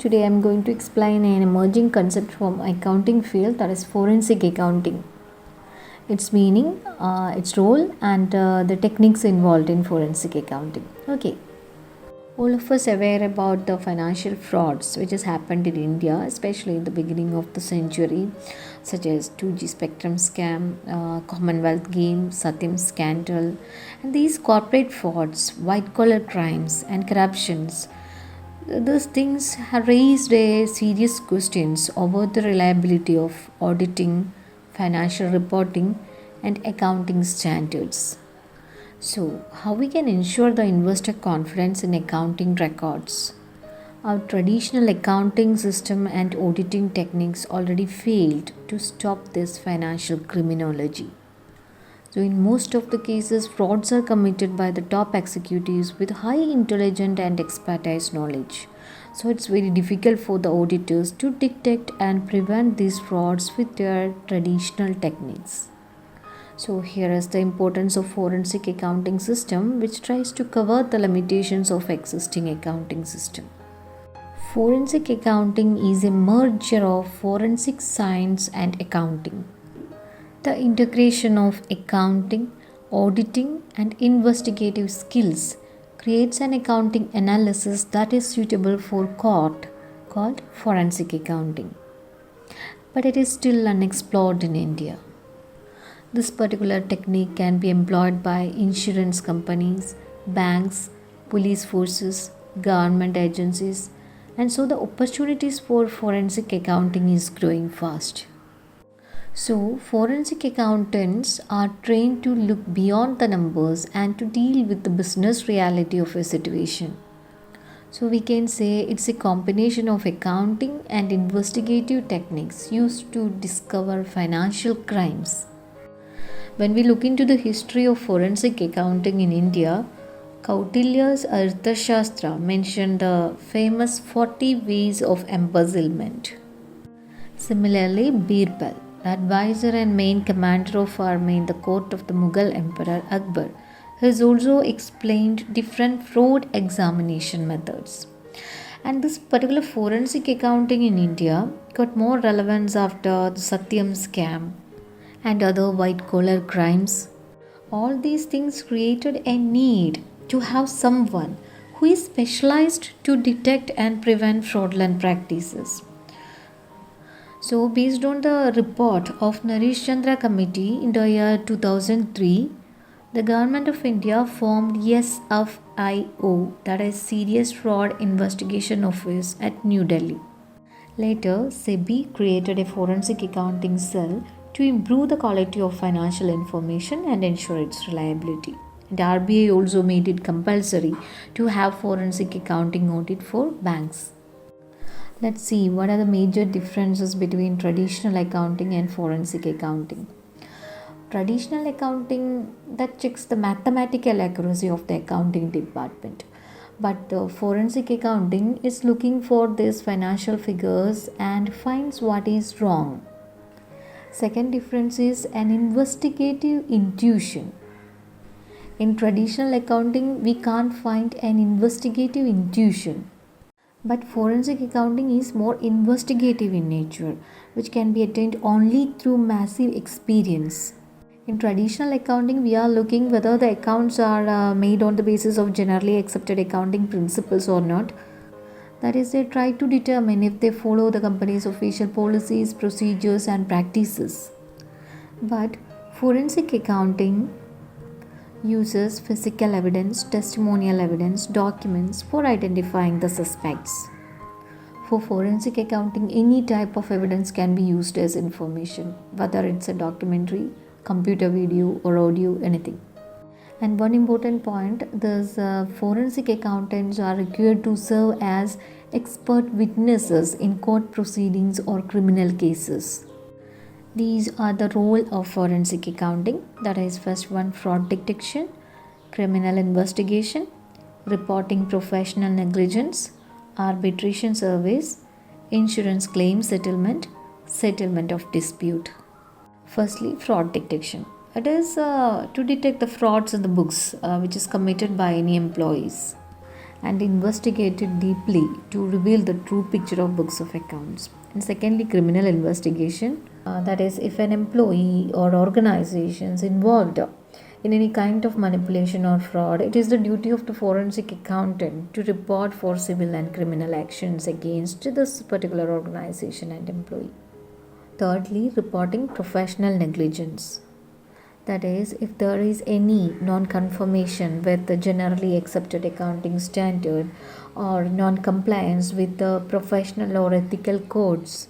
Today I'm going to explain an emerging concept from accounting field, that is forensic accounting. Its meaning, its role, and the techniques involved in forensic accounting. Okay. All of us aware about the financial frauds which has happened in India, especially in the beginning of the century, such as 2G spectrum scam, Commonwealth Games, Satyam scandal, and these corporate frauds, white collar crimes, and corruptions. Those things have raised a serious questions about the reliability of auditing, financial reporting, and accounting standards. So, how we can ensure the investor confidence in accounting records? Our traditional accounting system and auditing techniques already failed to stop this financial criminology. So, in most of the cases, frauds are committed by the top executives with high intelligence and expertise knowledge. So, it's very difficult for the auditors to detect and prevent these frauds with their traditional techniques. So, here is the importance of forensic accounting system, which tries to cover the limitations of existing accounting system. Forensic accounting is a merger of forensic science and accounting. The integration of accounting, auditing, and investigative skills creates an accounting analysis that is suitable for court, called forensic accounting. But it is still unexplored in India. This particular technique can be employed by insurance companies, banks, police forces, government agencies, and so the opportunities for forensic accounting is growing fast. So, forensic accountants are trained to look beyond the numbers and to deal with the business reality of a situation. So, we can say it's a combination of accounting and investigative techniques used to discover financial crimes. When we look into the history of forensic accounting in India, Kautilya's Arthashastra mentioned the famous 40 ways of embezzlement. Similarly, Birbal, the advisor and main commander of army in the court of the Mughal Emperor Akbar, has also explained different fraud examination methods. And this particular forensic accounting in India got more relevance after the Satyam scam and other white collar crimes. All these things created a need to have someone who is specialized to detect and prevent fraudulent practices. So, based on the report of Naresh Chandra Committee in the year 2003, the Government of India formed SFIO, that is Serious Fraud Investigation Office at New Delhi. Later, SEBI created a forensic accounting cell to improve the quality of financial information and ensure its reliability. And RBI also made it compulsory to have forensic accounting audit for banks. Let's see what are the major differences between traditional accounting and forensic accounting. Traditional accounting that checks the mathematical accuracy of the accounting department, but the forensic accounting is looking for these financial figures and finds what is wrong. Second difference is an investigative intuition. In traditional accounting, we can't find an investigative intuition. But forensic accounting is more investigative in nature, which can be attained only through massive experience. In traditional accounting, we are looking whether the accounts are made on the basis of generally accepted accounting principles or not. That is, they try to determine if they follow the company's official policies, procedures, and practices. But forensic accounting uses physical evidence, testimonial evidence, documents for identifying the suspects. For forensic accounting, any type of evidence can be used as information, whether it's a documentary, computer video, or audio, anything. And one important point, these forensic accountants are required to serve as expert witnesses in court proceedings or criminal cases. These are the role of forensic accounting. That is, first one, fraud detection, criminal investigation, reporting professional negligence, arbitration service, insurance claim settlement, settlement of dispute. Firstly, fraud detection. It is to detect the frauds in the books which is committed by any employees. and investigated deeply to reveal the true picture of books of accounts. And secondly, criminal investigation. That is, if an employee or organization is involved in any kind of manipulation or fraud, it is the duty of the forensic accountant to report for civil and criminal actions against this particular organization and employee. Thirdly, reporting professional negligence. That is, if there is any non-conformation with the generally accepted accounting standard or non-compliance with the professional or ethical codes,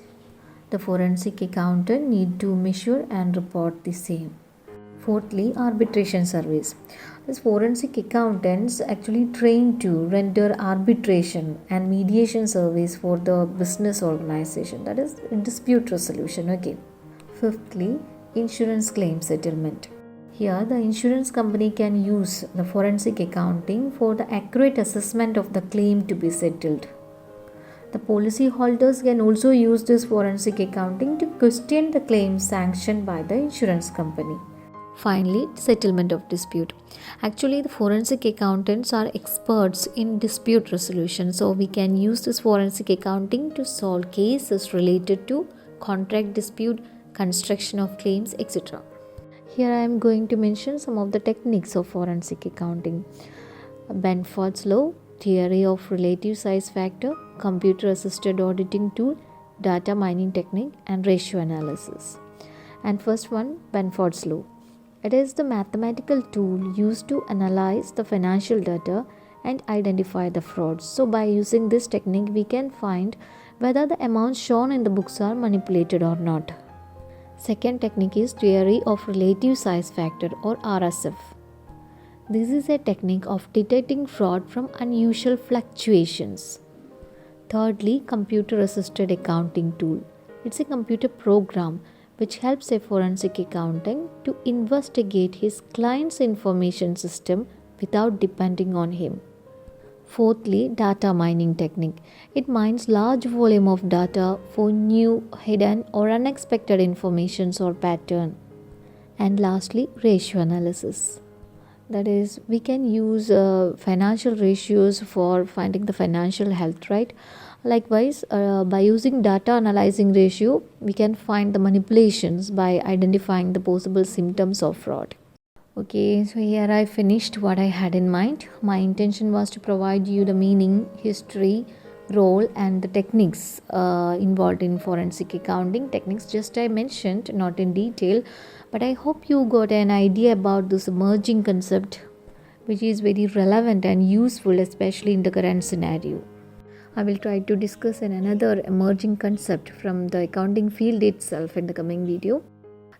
the forensic accountant need to measure and report the same. Fourthly, arbitration service. These forensic accountants actually trained to render arbitration and mediation service for the business organization, that is dispute resolution. Okay. Fifthly, insurance claim settlement. Here, the insurance company can use the forensic accounting for the accurate assessment of the claim to be settled. The policyholders can also use this forensic accounting to question the claims sanctioned by the insurance company. Finally, settlement of dispute. Actually, the forensic accountants are experts in dispute resolution, so we can use this forensic accounting to solve cases related to contract dispute, construction of claims, etc. Here I am going to mention some of the techniques of forensic accounting. Benford's law, theory of relative size factor, computer assisted auditing tool, data mining technique, and ratio analysis. And first one, Benford's law. It is the mathematical tool used to analyze the financial data and identify the frauds. So by using this technique, we can find whether the amounts shown in the books are manipulated or not. Second technique is theory of relative size factor or RSF. This is a technique of detecting fraud from unusual fluctuations. Thirdly, computer assisted accounting tool. It's a computer program which helps a forensic accountant to investigate his client's information system without depending on him. Fourthly, data mining technique. It mines large volume of data for new, hidden or unexpected informations or pattern. And lastly, ratio analysis. That is, we can use financial ratios for finding the financial health, right? Likewise, by using data analyzing ratio, we can find the manipulations by identifying the possible symptoms of fraud. Okay, so here I finished what I had in mind. My intention was to provide you the meaning, history, role, and the techniques involved in forensic accounting. Techniques just I mentioned, not in detail, but I hope you got an idea about this emerging concept, which is very relevant and useful, especially in the current scenario. I will try to discuss another emerging concept from the accounting field itself in the coming video.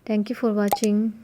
Thank you for watching.